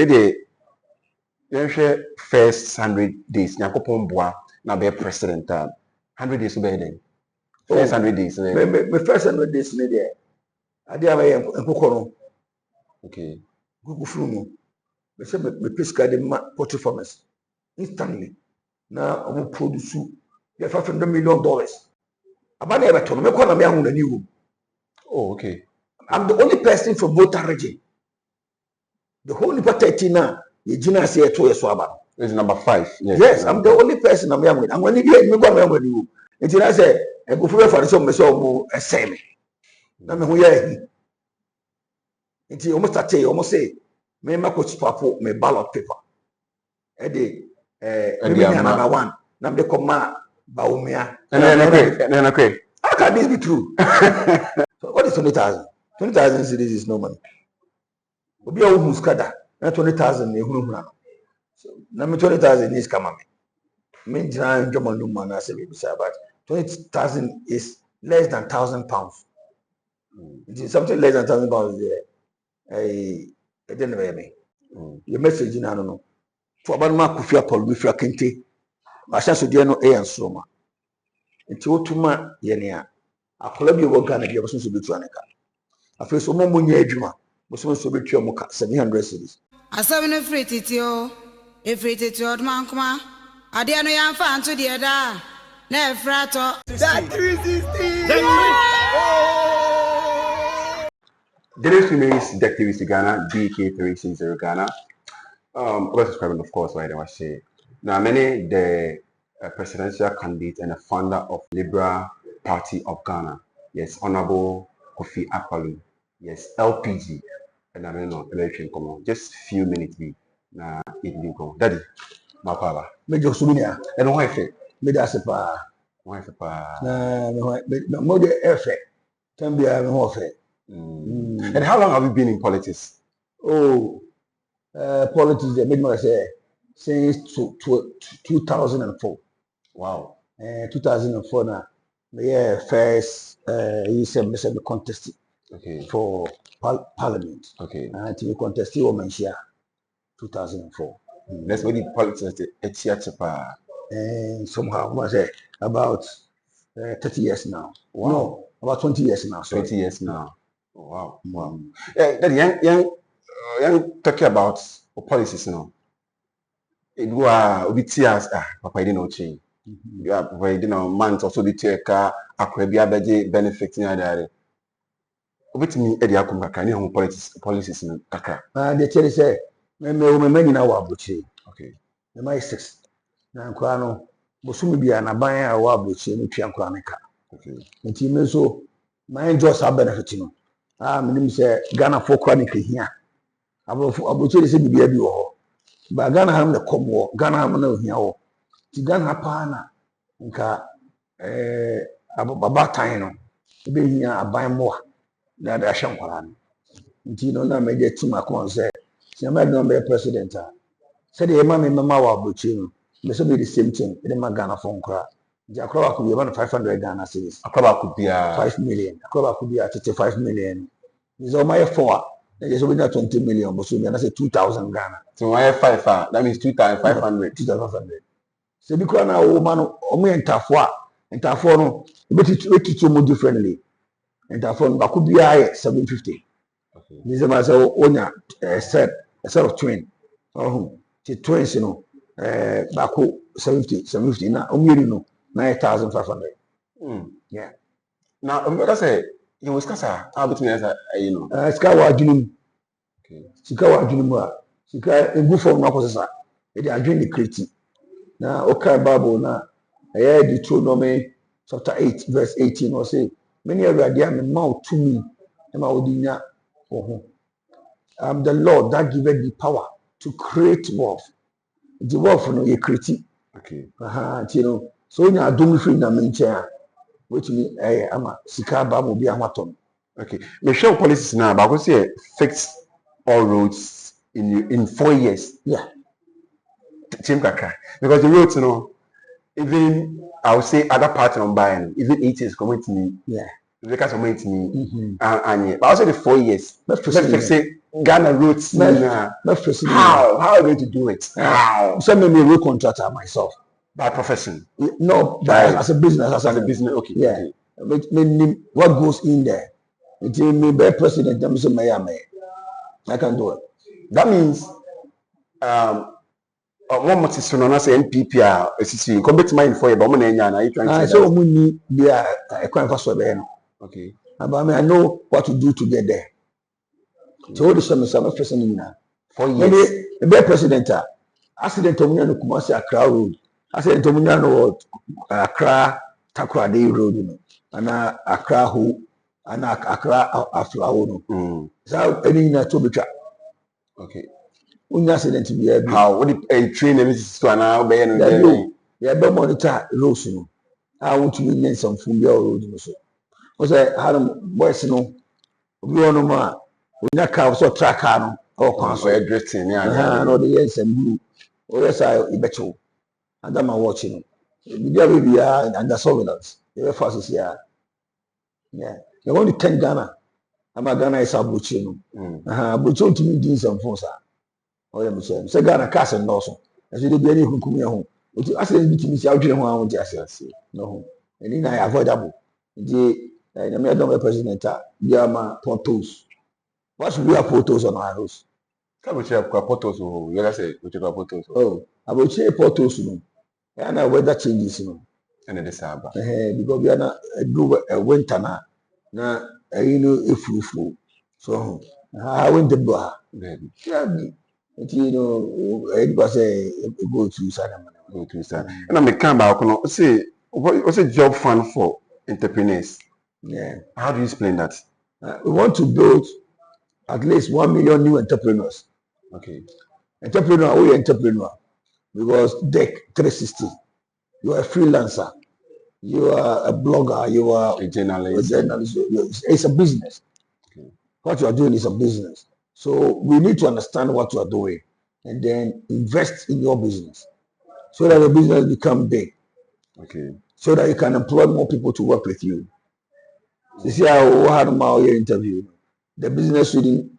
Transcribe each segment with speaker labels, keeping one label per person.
Speaker 1: the first 100 days. Nyakopon boa na be president. 100 days be then. First 100 days.
Speaker 2: My first 100 days ne there. Ade abaye enkokono.
Speaker 1: Okay.
Speaker 2: Gugu frumu. Me say me pesca de poultry farmers instantly. Now I will produce $500 million. About never told me na me ahu na new.
Speaker 1: Oh, okay.
Speaker 2: I'm the only person from Volta region. The whole Nipa 13 now, you jina say 2 years aba.
Speaker 1: It's number 5.
Speaker 2: Yes, I'm the only person I'm young with. I'm going to be me with you. Until I say, I go for some me say me. Na me hu ya until almost say me ma coach papo me ballot paper. Me number 1. Na me come Bawumiah.
Speaker 1: And okay.
Speaker 2: How can this be true? So what is 20,000? 20,000 cedis is no money. Obi a who skada na 20,000 e hunu hunu. So na me 20,000 is come me jina njomo numa na say be say about 20,000 is less than £1,000. It is something less than £1,000 there. I didn't know me. Your message in no. For about ma Kofi Akpaloo fi akente. Ma sha so de no e ansoro ma. Nti otuma ye ne a. Akola bi wo Ghana bi obo so betu aneka. Afi so mo nya adwuma. Mo so betu mo ka 700 cedis.
Speaker 3: Asam no free titio. E free titio man kuma. Ade no yan fa anto de da. Na efrato.
Speaker 2: That 360.
Speaker 1: Dennis remains Deck 360 Ghana, DK360 Ghana. Subscribing, of course, right? I was say now many the presidential candidate and the founder of Liberal Party of Ghana. Yes, Honorable Kofi Akpaloo. Yes, LPG. And I don't know election come on. Just few minutes be na it will go. Daddy, my father.
Speaker 2: Major Suminia.
Speaker 1: And why fe?
Speaker 2: Me da sepa.
Speaker 1: Why sepa?
Speaker 2: Na mo de effect. Tambia me ho fe.
Speaker 1: And how long have you been in politics?
Speaker 2: Oh, politics, they made me say, since 2004.
Speaker 1: Wow.
Speaker 2: 2004 now, the first, he said, we contested for parliament.
Speaker 1: Okay.
Speaker 2: And we contested women here, 2004.
Speaker 1: That's what the politics is.
Speaker 2: And somehow, I say, about 30 years now.
Speaker 1: Wow.
Speaker 2: No, about 20 years now.
Speaker 1: 20 years now. Wow, wow. That young talking about policies now. It was with tears. Papa didn't know change. Yeah, Papa didn't know months also the take Akua be benefiting other. With me, Eddie Akumaka, any home policies in Kaka.
Speaker 2: And they tell you say, me many now abuchi.
Speaker 1: Okay.
Speaker 2: The my 6. Na Ankwano, Bosumi be an abaya abuchi no twa Ankwano.
Speaker 1: Okay.
Speaker 2: Nti me so my just have benefit no. Me nim say Ghana for chronic here. Abuchi say bibia bi wo ho. Ba Ghana ham na komwo, Ghana ham na ohia wo. Ti Ghana pa na nka ababatan no. Ebe hia aban mo na da hye nkwara no. Nti no na me je team akon say se ma do be president a. Say the ma me mama wa abuchi no. Me so be the same thing. Ede ma Ghana for nkra. Akwa could be about 500 Ghana cedis.
Speaker 1: Akwa could be
Speaker 2: 5 million. Akwa could be 35 million. Is all my 4. There's only 20 million, but so we say 2,000 Ghana.
Speaker 1: So I have 5. That means 2,500.
Speaker 2: 2,500. So because now woman omo entafo no be to more differently. Entafo no could be 750. Okay. This is say onya a set of twin. Oh, the twins you know bako 750 na omo no 9,500. Yeah.
Speaker 1: Now, that's a you was kasa how between us you know.
Speaker 2: Sika wa adwunum. Okay. Sika wa adwunum a sika egu form na kosesa. E dey adwun the creative. Na okay Bible na Deuteronomy chapter 8 verse 18 or say many already am mouth to me am odinya ho. I'm the Lord that giveth the power to create wealth. The wealth no you create.
Speaker 1: Okay.
Speaker 2: You know. So when you do free na mencha which me ama sika ba mo bi amaton.
Speaker 1: Okay. Me show policies now but go say fix all roads in 4 years.
Speaker 2: Yeah.
Speaker 1: Team kaka because the roads you know even I would say other parts on buying even 8 years coming to me.
Speaker 2: Yeah.
Speaker 1: Because of me to me and but also the 4 years. Let's fix it Ghana roots.
Speaker 2: How
Speaker 1: are you going to do it? How?
Speaker 2: Some me road contractor myself.
Speaker 1: By profession?
Speaker 2: No, but as a business, as a
Speaker 1: business. Okay.
Speaker 2: Yeah.
Speaker 1: Okay.
Speaker 2: What goes in there? It me be president. I can do it.
Speaker 1: That means one month is not say NPP SCC. Come back mind for you, but you trying to say
Speaker 2: so money be a quite fast
Speaker 1: okay.
Speaker 2: But I know what to do to get there. So what is some person in now?
Speaker 1: 4 years.
Speaker 2: Maybe president accident to me no Kumasi Accra road. Accident to me no Accra Takoradi road no. Ana Accra ho ana Accra Aflawo no. So any na to betwa.
Speaker 1: Okay.
Speaker 2: Unya accident be
Speaker 1: how what the train everything to ana obey no.
Speaker 2: Yeah, be monitor roads no. I want to mean some from your road no so. O say how boys no obi ono ma onya car so track car no or kwan so
Speaker 1: drifting
Speaker 2: yeah no the yes and blue o yes I ibecho and that man watching we are under surveillance the fast is here yeah you want to 10 Ghana Ghana is abuchi no abuchi to me din some phones o ya me say Ghana cars and also as you dey any hukum ya ho o accident bit me see adwene ho awon dey asase no and na avoidable the na me don president bia ma portos. What should we have photos on our house?
Speaker 1: Come to have photos. You guys say we take photos.
Speaker 2: Oh, about photos, no. And weather changes, no.
Speaker 1: And the Saba.
Speaker 2: Because we are not a winter now. Now, you know, if you so I went to bar. You know, everybody say go to Sana.
Speaker 1: Go to Sana. And I'm a camera. Say, what's a job fund for entrepreneurs?
Speaker 2: Yeah.
Speaker 1: How do you explain that?
Speaker 2: We want to build at least 1 million new entrepreneurs.
Speaker 1: Okay.
Speaker 2: Entrepreneur, we entrepreneur. Because Deck 360. You are a freelancer. You are a blogger. You are
Speaker 1: a journalist.
Speaker 2: It's a business.
Speaker 1: Okay.
Speaker 2: What you are doing is a business. So we need to understand what you are doing and then invest in your business so that the business become big.
Speaker 1: Okay.
Speaker 2: So that you can employ more people to work with you. You see how I had my interview. The business shouldn't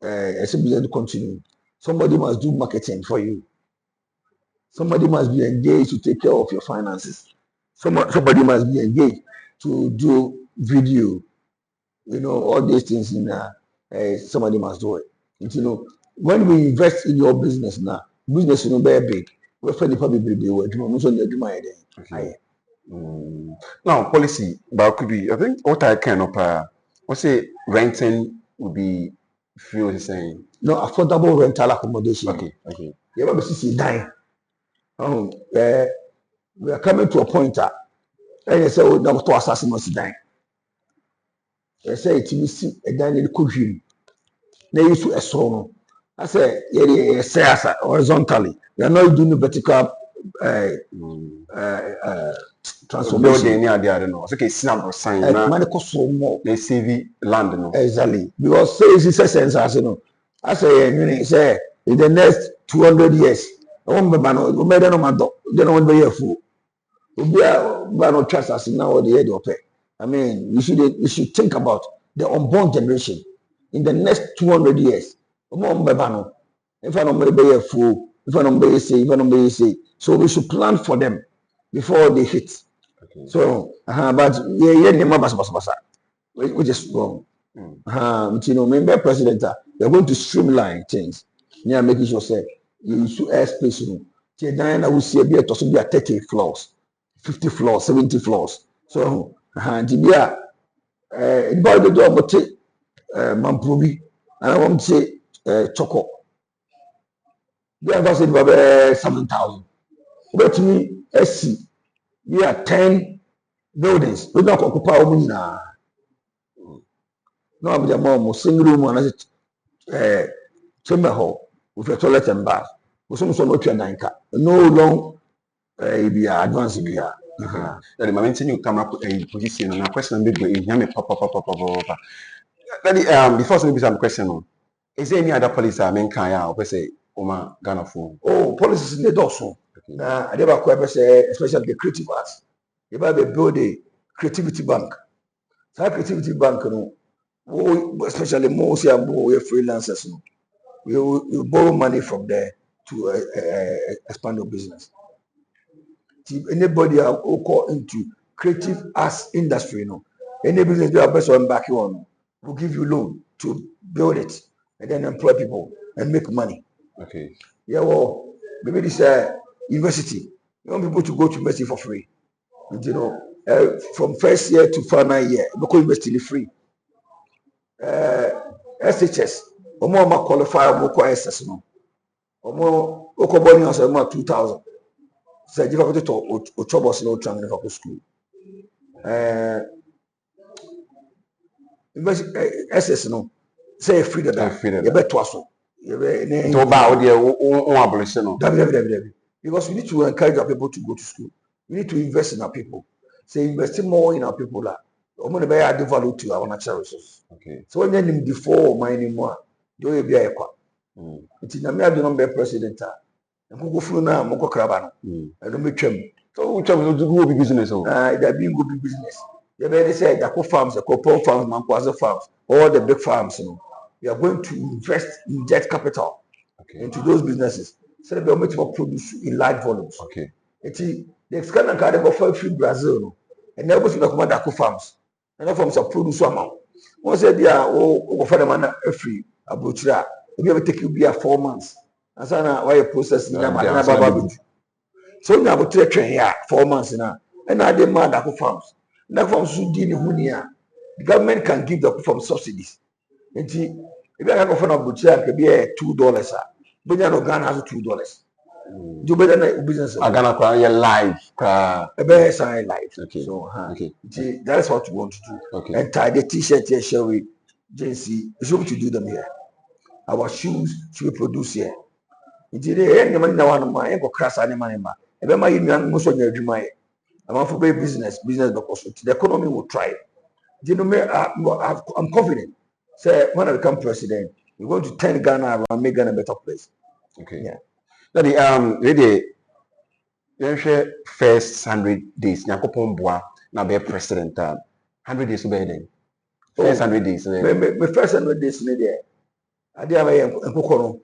Speaker 2: as a business to continue. Somebody must do marketing for you. Somebody must be engaged to take care of your finances. Somebody must be engaged to do video. You know, all these things in somebody must do it. You know, when we invest in your business now, business will be very big. We're probably
Speaker 1: okay. Now, policy, but could be, I think what I can what's say renting would be few is saying.
Speaker 2: No, affordable rental accommodation.
Speaker 1: Okay, okay.
Speaker 2: You ever see dying? We are coming to a point and you say, oh, no, to assassin must die. They say it will see a Daniel Kuhim. They used to a song. I say, yeah, horizontally. We are not doing the vertical transformation.
Speaker 1: I don't know. Okay, snap sign. They save land, no.
Speaker 2: Exactly. Because say it's a sense, as you know. I say, in the next 200 years, I won't be banned. We made no man. They don't want to be a fool. We are no trust us now. The head of it. I mean, you should think about the unborn generation in the next 200 years. We won't be banned. If I don't be a fool, if I don't be say, so we should plan for them before they hit. Okay. So, but which is wrong. You know, member president, they're going to streamline things. Yeah, making sure say you use airspace. You know, Diana will see a bit of 30 floors, 50 floors, 70 floors. So, Tibia, anybody do about Mampubi, and I want to say Choco. They have said about 7,000. But me, SC, we are 10 buildings. We don't occupy now. No, I'm the mom, single room, and I chamber hall with a toilet and bath. We some not no long be advanced here.
Speaker 1: The moment you come up a position and a question big in him, papa. Before maybe some question, is there any other policy I mean can I say Oma Ghana phone? Oh,
Speaker 2: policies in the dorsal. I never quite say, especially the creative arts. You buy build a creativity bank. So creativity bank, you know. especially most freelancers, you borrow money from there to expand your business. Anybody who call into creative arts industry, any business you are best on back on will give you loan to build it and then employ people and make money.
Speaker 1: Okay.
Speaker 2: Yeah, well, maybe this university. You want people to go to university for free. And, from first year to final year, because university free. SHS, omo qualify omo ko SS no. Omo okoboni on say 2,000. Say give to ochobos no tran for school. SS no say free that. You bet twice.
Speaker 1: To buy the abolition no.
Speaker 2: Because we need to encourage our people to go to school. We need to invest in our people. Say investing more in our people that omo be add value to our natural resources.
Speaker 1: Okay.
Speaker 2: So when you before mining more, do you be a qua? It's in a mere number president. And who go through now, Moko Crabano. I don't make them.
Speaker 1: So which of the good business?
Speaker 2: They're being good business. They say the farms, the cocoa farms, Mankwaza farms, all the big farms, we are going to invest in debt capital into those businesses. So they'll make more produce in large volumes.
Speaker 1: Okay.
Speaker 2: It's the scan card of free Brazil, and never to the Command farms. And farms are produce amount. Once they are for the man free, a butcher, we have take you be 4 months. And so now why you process in so now about 4 months now. And now they mad at farms. Now farms should deal with the government can give the farm subsidies. And if you have a butcher, it could be $2. But you know Ghana has $2. Do better than business.
Speaker 1: I gonna cry your life.
Speaker 2: A better sign life.
Speaker 1: Okay.
Speaker 2: So
Speaker 1: okay.
Speaker 2: That's what we want to do.
Speaker 1: Okay.
Speaker 2: And tie the t-shirt here, shall we? JC, we should to do them here. Our shoes should be produced here. Indeed, any money now on my echo crass animal. If I'm in most of your dream, I'm for business because the economy will thrive. Do you know, I'm confident. Say, when I become president, we're going to turn Ghana around and make Ghana a better place.
Speaker 1: Okay.
Speaker 2: Yeah.
Speaker 1: Really, the first 100 days, Nyakopon Boa, now be president. 100 days to be then. First 100 days.
Speaker 2: My first 100 days, I did have a cocoa.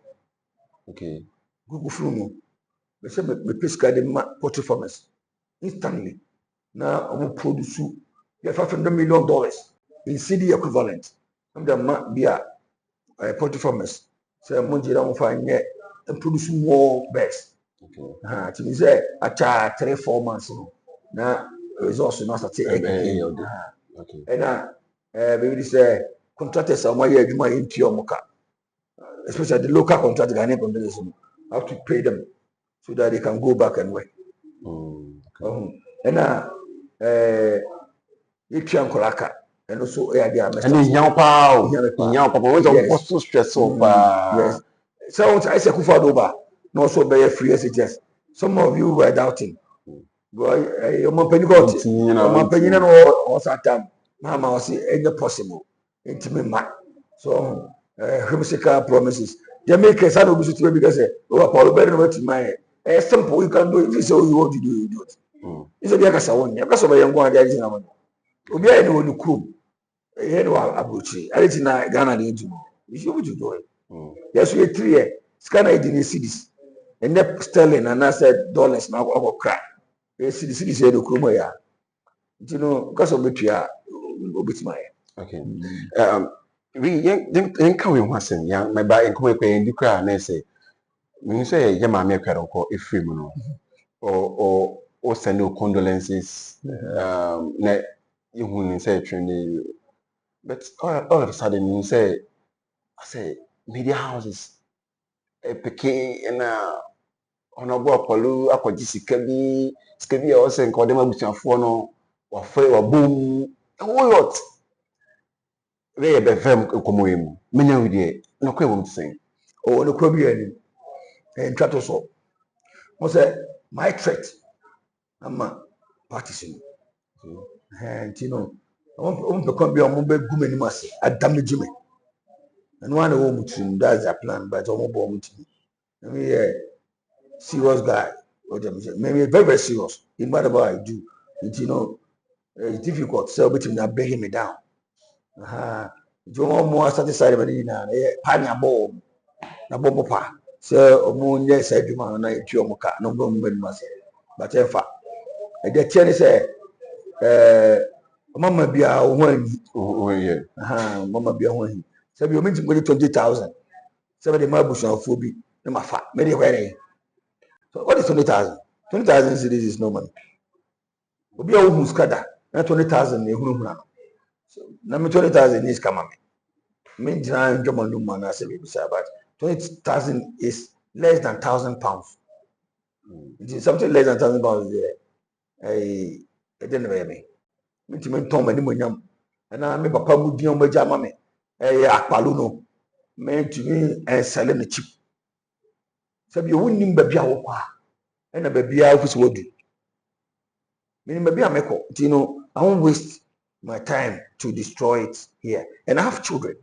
Speaker 1: Okay.
Speaker 2: Google Frumo. They said, my pesca the poultry farmers instantly. Now, I will produce $500 million in CD equivalent. I'm the be a poultry farmers. So I'm going to find and produce more birds. Okay. To me, say, I charge 3-4 months. Now, resource not start egg.
Speaker 1: Okay.
Speaker 2: And now, maybe this contractors are my into your mocha. Especially the local contractors, Ghanaian contractors, have to pay them so that they can go back and work.
Speaker 1: Okay.
Speaker 2: And now, it's Kolaka. And also,
Speaker 1: and it's young power. What's so stressful?
Speaker 2: Yes. So I say, Kufadoba, not so very free as it just. Some of you were doubting. Your company got it. My opinion was at time. Mama was any possible. Intimate man. So, Himsika promises. They make a son of visit to because Paul better to my simple you can do if you say you want to do, you do it. It's a Yakasa one. Yakasa young one, there is no one. Obia no the crew. Here no abuchi. I didn't know Ghana didn't do. You should do it. Yes, we 3 years. Scanner in the cities. And that sterling and I said dollars now or crack. The city said the crew. You know, because of which you are my.
Speaker 1: Okay. We young can we want some young my buy and come and do cry and say, when you say, Yama make a call if free mono or send no condolences, you wouldn't say training. But all of a sudden you say, I say, media houses, a piquet and Honorable Akpaloo, Akua Scabi, also and call them with your phone or fire or boom. What? They be very common. Many of you no question saying.
Speaker 2: Oh, no question. And chat also. Was my threat? I'm a partisan. And I want to come be a mobile woman must a damage me. And one home to that's a plan, but I'm born to me. I mean, serious guy. Maybe very, very serious in whatever I do. It's difficult. So between that bringing me down. Jomo more satisfied by the panya bomb, na bomb pa. So, moon, yes, I do my night, Yomoka, no bomb, but in fact, the chain say, Mama be a one, Mama be a one. So, you mean to go 20,000. 70 Mabush of Fubi, no, my fat, many wedding. So, what is 20,000? 20,000 cities is no money. Obi a who skada na 20,000 na ehunu so na me 20,000 is come me jina ndwomo no man na say be about 20,000 is less than 1,000 pounds. It is something less than 1,000 pounds there. I didn't know me ti me ton mani monyam na me papa mu din o maja ma me Akpaloo no me ti me sell na cheap sabi o wonnim ba bia wo kwa na ba bia ofuso wodu. Maybe I won't waste my time to destroy it here. And I have children,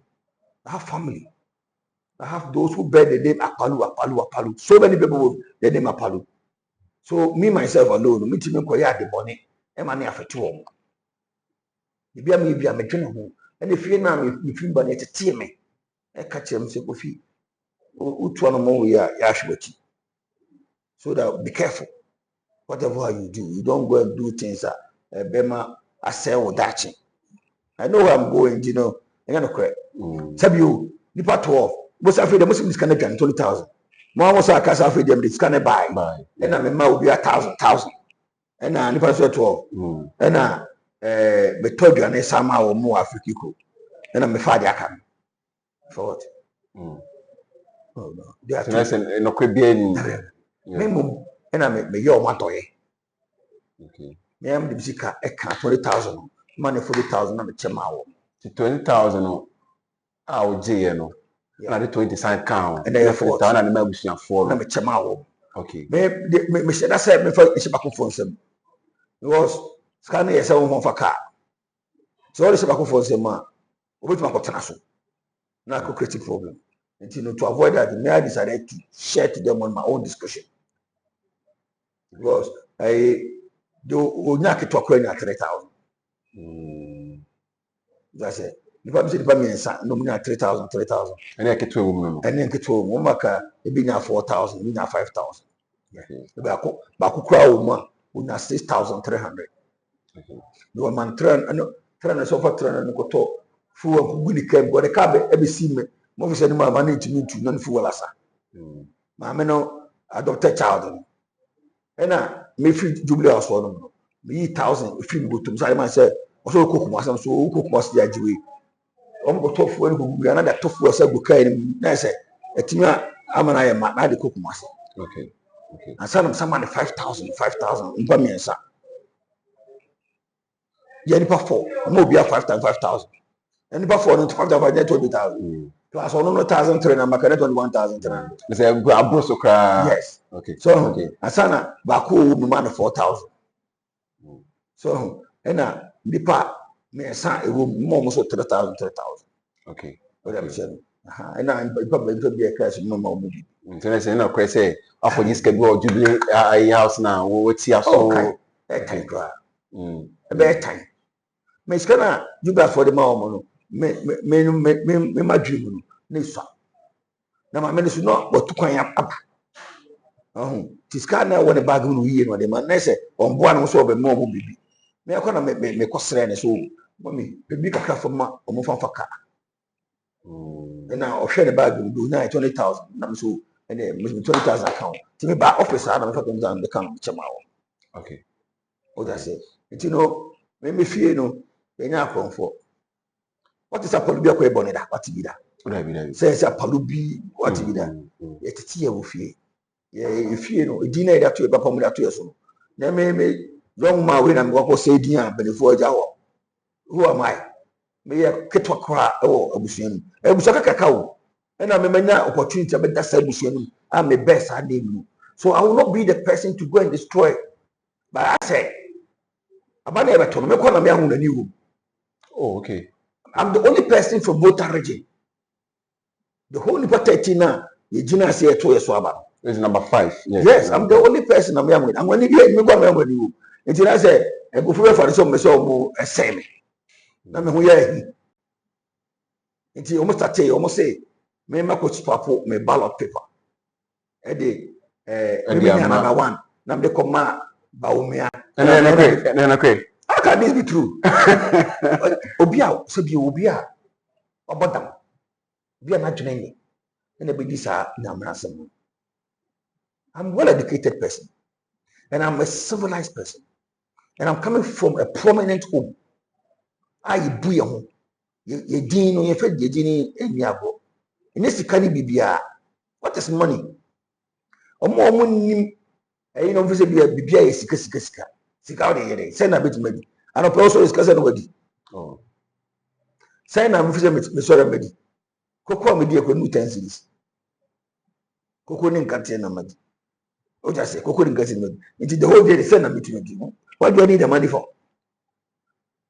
Speaker 2: I have family, I have those who bear the name Akpaloo. So many people with the name Akpaloo. So me myself alone, me to me koya the money, and money after 2. Maybe I'm a general, and if you now if you money to tear me, I catch him say Kofi, which one more we are yashwati. So that be careful. Whatever you do, you don't go and do things that Bema I say or that. I know where I'm going, I'm gonna correct. Tell you, the part 12. Most afraid the Muslims can get 20,000. More was I cast afraid them, it's gonna buy. And I'm a man will be 1,000. And I never saw 12. And I told you, and somehow or more African. And I'm a father. I can. For what? Oh no. They are nice and no could be and I may your matoy. Okay. Me am the musica a 20,000 money 40,000 and a chemao. 20,000 out no. Na the 20 cent count. And they 4,000 and the maybe 4 and a chemao. Okay. Me said I said me for Ishbaku phone some. It was scanning a 7 for car. So all the Ishbaku phone some man. Which my potanaso. Now creative problem. And to avoid that, I decided to share to them on my own discussion. Because I do not talk when at 3,000. That's it. The family said, "Bami no money at 3,000. And I get to a woman. And then get to a woman, it be now 4,000, be now 5,000. Baku crowd woman, would not 6,300. No man turn and so far turn and go to full of good came, but the cabin every see me. Most of my money to me to non full asa. Mamma no adopted child. And I may feel jubilee house for them. Me 1,000 if you go to say myself, also cook myself, so cook must be a Jew. Go tough when we another tough was a book. I say, a timia, I'm an I am the cook myself. Okay. And some 5,000 in Bawumiah, sir. Yanipa 4, no be a 5,000. And about 4 and 5,000. Plus 1,000 and Macaret on 1,000. Say, I brought so cry. Yes. Okay. So, okay. Asana, Baku, man of 4,000. So, and now, the part, me a son, a room almost 3,000. Okay. What I'm saying. And I'm probably to be a crash of no more movie. So I say, no, I say, after this can go jubilee a house now, what's your soul? That time, a bad time. Miss Kana, you got for the moment. Me my dream no so na ma me so no botu kwan aba tiska na wona bag no yie no de man na se on boa no so obe mo bibi me akọ na me kosere ne so mami bibi kakra fo ma o mo fa ka na o hwe ne bag no do na 20,000 na so ene 20,000 account ti me ba office na me fa ko ndan de kan chema wo. Okay, o da se me fie no enya akonfo. What is a Palubia boneda? What is that? Says a Palubi, what is that? Yet it's here with you. If you know, a dinner that you have a that to your son. Now, may long my way and go say dinner, but before Jawa. Who am I? May I get to cry or a bushing? A busaka cacao. And I'm a man opportunity, but that's a bushing. I'm the best I name. So I will not be the person to go and destroy. But I say, about never told me, call me on a new. Oh, okay. I'm the only person from both region. The whole Nipa now, the Gina say 2 years swaba. It's number 5. Yes, I'm the only person I'm young with. I'm going to get me go with you. Until I say, I go for some so a same. Now me Nti almost start almost say me ma ko swap me ballot paper. E de me nya number 1 na me ko ma Bawumiah.
Speaker 1: And okay.
Speaker 2: How can this be true? Obia so bi obia obodam. Bia na dwene ni. Na be this nyamrasem. I'm well educated person and I'm a civilized person and I'm coming from a prominent home. I bu ye ho. Ye din no ye fe ye din eniabo. Ine sika ni bibia. What is money? Omo nim you know say bibia ye sika. Sika o de ye say na betimadi. And also is kasa no wadi.
Speaker 1: Oh.
Speaker 2: Say na me say me sorry madi. Koko me die ko nu 10 series. Koko ni nkate na madi. O just say koko ni nkate na madi. Until the whole day say na betimadi. What do I need the money for?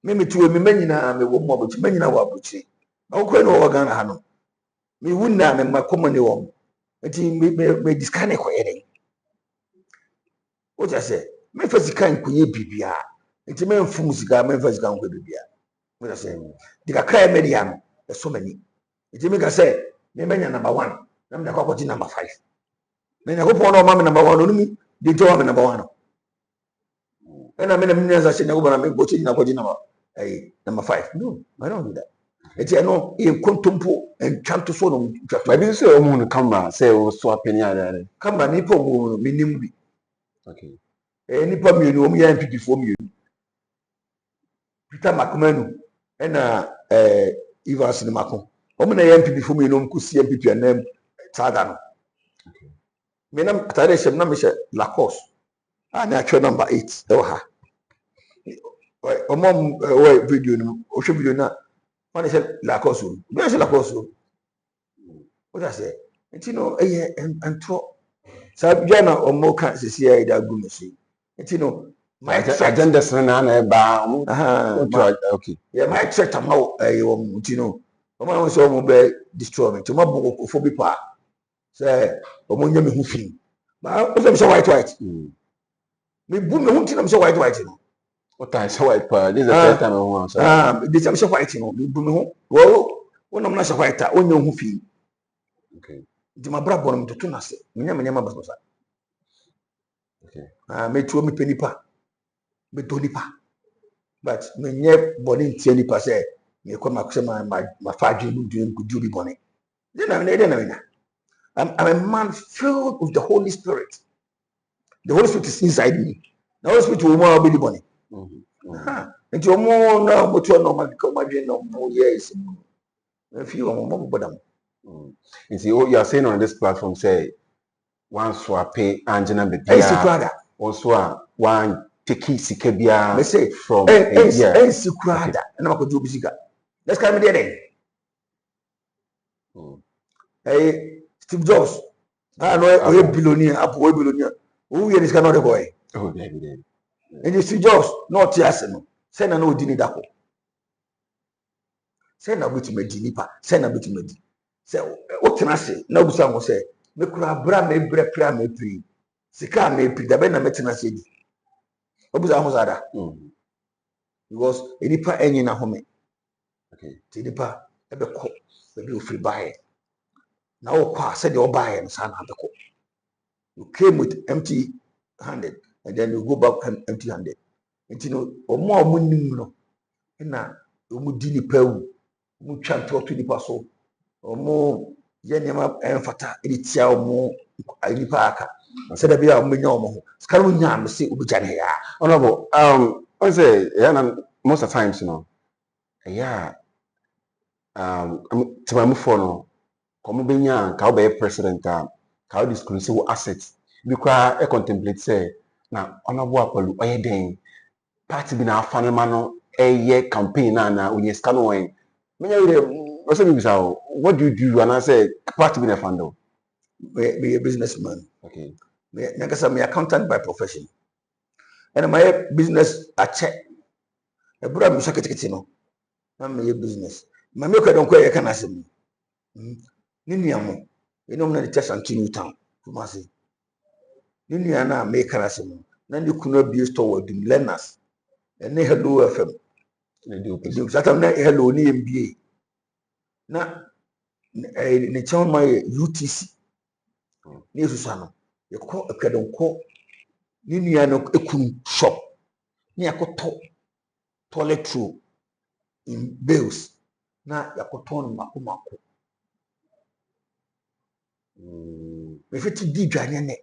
Speaker 2: Me tuwe me manyina me wo mo abuchi manyina wo abuchi. Akwa no wo Ghana ha no. Me wunna me makoma ne wo. Enti me discane ko yere. O just say me fasika nkunye bibia. Enti me mfum sika me fasika nko bibia. O just say di kakra me dia no e so mani. Enti me ka say me manya number 1 na me akwa kwoti number 5. Me nya ko pon no ma me number 1 no mi di to me number 1 no. And I mean, I'm not saying I'm going to go to number 5. No, I don't do that. It's a no in contumpo and chant to so.
Speaker 1: Maybe you say, oh, moon come say, oh, swap in here.
Speaker 2: Come by Nipo, minimum.
Speaker 1: Okay.
Speaker 2: Any problem you know me and people for me. Peter Macumenu and Ivan Cinemaco. Omina MP for me, no could see MP and name Tadano. Menam Tadesham Namisha Lacoste. And actual number 8. Mom video no o show video na one say Lacoste. Me say Lacoste. What I say? Enti no entro. Sa Jana o mo kan se sia da gu me say. Enti no
Speaker 1: my agenda na na e ba okay.
Speaker 2: Yeah, my threat am how enti no. O ma so mo be destroy me. To ma bo fo bi pa. Say o mo nya me hu fi. Ba o say white. Me bu me hu ti na me say white no.
Speaker 1: What I saw white pa this is the first time I want.
Speaker 2: This am say white no. Me bu me hu. Wo wonam na say white a onye hu fi.
Speaker 1: Okay.
Speaker 2: Di ma bra bo no to na se. Me nya ba so sa.
Speaker 1: Okay.
Speaker 2: Me tuo me penipa. Me to nipa. But me nye boni ntie nipa say me ko ma ko ma fa adwe mu duen ku di boni. Then I'm a man filled with the Holy Spirit. The Holy Spirit is inside me. The Holy Spirit will more be the boni. And you more now but you know my come again no more yes. If you are more bodam.
Speaker 1: You see what you are saying on this platform say one swap pay Angela be also one take sikebia
Speaker 2: me say
Speaker 1: from
Speaker 2: sikrada na ko do bisika. Let's come there then. Steve Jobs. I know a billionaire, a boy billionaire. Who is cannot boy?
Speaker 1: Oh, baby.
Speaker 2: And you Steve Jobs, not yes, no. Send a no dinny dapple. Send a bit to me, Dinipa. Send a bit to me. Say, what can I say? No, some will say, me kura bra me bre pra me pre. Sika me pre, the bena metina said. What was Amazada? Because Edipa any na home.
Speaker 1: Okay.
Speaker 2: Tidipa, ebe ko, ebe free buy. Now, said your buy and son have the co. You came with empty handed and then you go back empty handed. And you know, or more money, no. And now, you would dini pew, you chant to the paso, or more Yanima and Fata, it's your more Alipaka. Said a bit of Minomo. Scarunyam, say Ubijania.
Speaker 1: Honorable, I say, yeah, most of the times, you know, yeah, to my phone. Come be young, can be president, can disclose assets. Because I contemplate say, now Honorable Akpaloo, oye den party be na fan man year campaign na when you scan one. What do you do? And I say party be na fan though.
Speaker 2: Be a businessman.
Speaker 1: Okay.
Speaker 2: Me accountant by profession. And my business I check. A brother me shaketi no. I'm a business. My milk don't quite can ask me. Niniamo, you know, the church and New Town, Kumasi. Niniana make an then you could not be toward the learners, and they hello FM. They do that. I'm not hello, MBA. na ne kyɛn ma yɛ UTC ne esusa no yɛkɔ Donkor ne nua no ekunu shop ne yɛkɔtɔ toilet roll in bales na yɛkɔtɔ no mako mefiti di dwane ne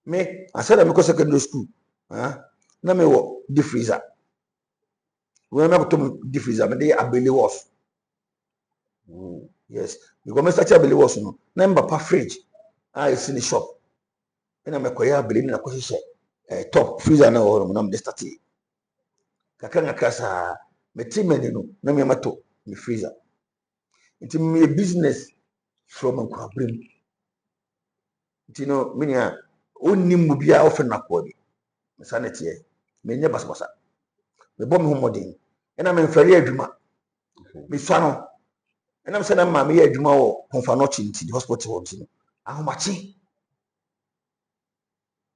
Speaker 2: me asada me ko secondary school na me wo di freezer when me to di freezer me dey abele was yes because me start abele was no na me papa fridge is in the shop na me koya abele na ko hye top freezer na wo na me start kakanga kasa me timeni no na me mato me freezer nti me business from nkwabrim nti no me nya onni mu bia ofe na ko bi me sanete me nya basbasa me bom ho modern ena me mfari adwuma me swa no ena me se na ma me ya adwuma wo konfano chinti the hospital wo ntino ahomachi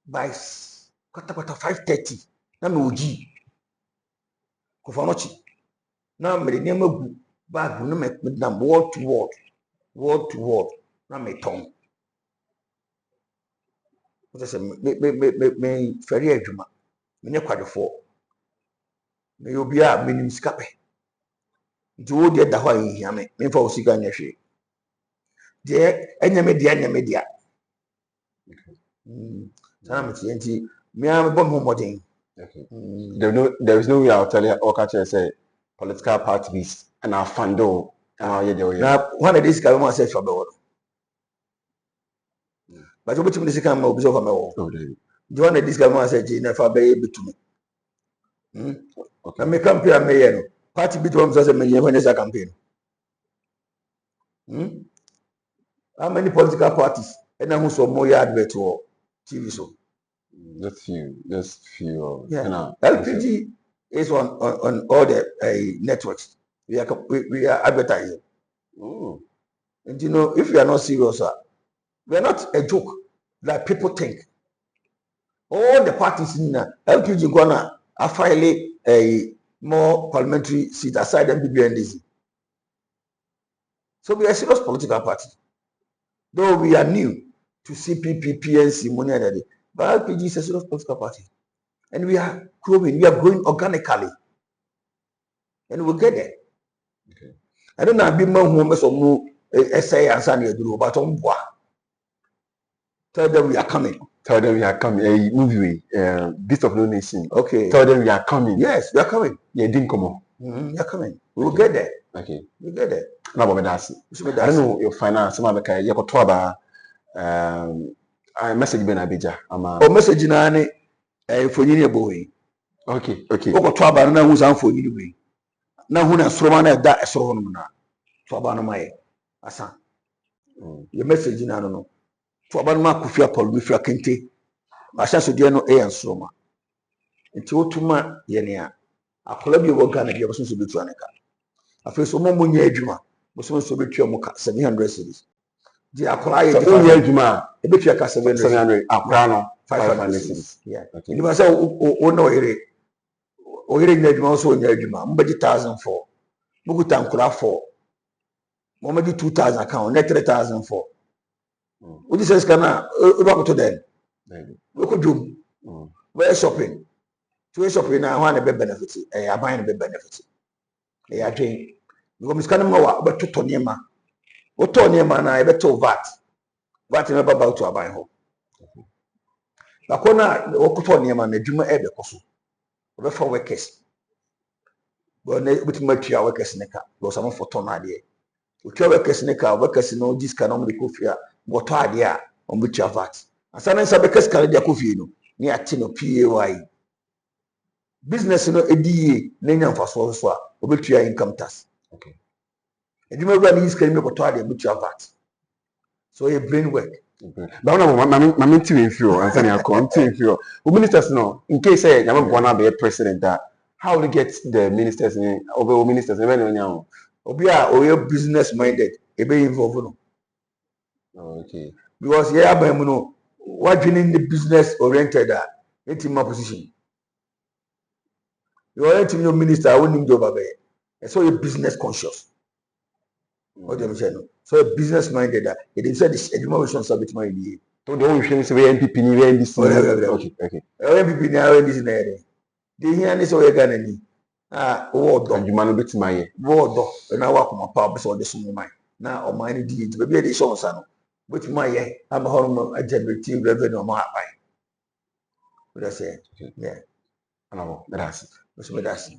Speaker 2: by kwata 5:30 na me oji konfano chi na me de magu bag no me na word to word na me ton o se me fari adwuma me ne kwadefo me obi a menim sikape nti wo de da ho ahia me mfa wo sika nya hwe de enya me dia sana me nti me am bom ho modern.
Speaker 1: There is no way I'll tell you or catch you say political parties and our fundo and
Speaker 2: now one of these guys want say for be but you put me sika ma obi so for me wo the one of these guys want say na fa be betumi okay me campaign me no party bit one say me when is a campaign how many political parties and who so more advert or TV so
Speaker 1: just few
Speaker 2: yeah. LPG is on all the networks we are advertising. And you know, if you are not serious, we are not a joke like people think. All the parties in LPG gonna file a more parliamentary seat aside than BBNDC. So we are a serious political party. Though we are new to CPP, PNC, money and that, but LPG is a serious political party. And we are growing organically. And we'll get there.
Speaker 1: Okay.
Speaker 2: I don't know, I've been more some essay and Sunday, but on bois. Tell them we are coming.
Speaker 1: Tell them we are coming. A movie, Beast of No Nation.
Speaker 2: Okay.
Speaker 1: Tell them we are coming.
Speaker 2: Yes, we are coming.
Speaker 1: Yeah, didn't come on.
Speaker 2: We are coming. We will get there.
Speaker 1: Okay.
Speaker 2: We'll get there.
Speaker 1: Now, but that's I don't know your finance. Some of the you got talk about I message Ben Abija.
Speaker 2: Oh, message na ne for you boy.
Speaker 1: Okay.
Speaker 2: O ko talk about na hu san for you boy. Na hu na soro na da soro no na. Talk about no mai asa. Your message na no. Talk about ma Kofi Akpaloo fi akente. Asa so de no soro ma. Nti otuma ye ne a akola bi wo Ghana bi oboso so betu aneka. Afi so mo nya adwuma. Boso so betu mo ka 700 cedis. Di akola ye
Speaker 1: so nya adwuma
Speaker 2: e betu ka 700
Speaker 1: akora no
Speaker 2: 500 cedis. Yeah. Okay. Ni ba say o no oyere nya adwuma so nya adwuma. Mo beji 1000 for. Mo guta ankora for. Mo ma di 2000 account, net 3000 for. What you say is kana o ba ko to den. We ko dum. We shopping. To shopping na ho na be benefit. Aban na be benefit. Adwen. Because miskana ma wa be to niema. O to niema na e be to VAT. VAT na ba to aban ho. Ba ko na o ko to niema na adwuma e be koso. O be for workers. Bo na bitima tua workers ne ka. Bo some for to na de. O tua workers ne ka, workers no diska na mo de Kofi a bo to ade a o be tua VAT. Asa na nsa be kes ka de Kofi no. Ni ati no PAY. Business no edie na nya mfaso so a obetua income tax.
Speaker 1: Okay.
Speaker 2: Edwuma bra ni iska ni mekoto ade obetua VAT. So your brain work.
Speaker 1: But na me team info and say I'm team info. Ministers no in case say you want to be president that how will you get the ministers in over ministers even nya
Speaker 2: obi a oye business minded e be involve no.
Speaker 1: Okay.
Speaker 2: Because here abam no what in the business oriented into my position. You are your minister, I won't job away. And so you're business conscious. What do you say? No, so a business minded that it said this education subject mind.
Speaker 1: So the only thing is we NPP ni we NDC. Okay.
Speaker 2: NPP ni we NDC na ere. The here ni so we Ghana ni. Word do.
Speaker 1: Adwuma no betima ye.
Speaker 2: Word do. Na wa kuma pa so de sumo man. Na o man ni di nti be dey show nsa no. Betima ye am hono a generative revenue o ma abai. What I say? Yeah.
Speaker 1: Anabo, that's it.
Speaker 2: That's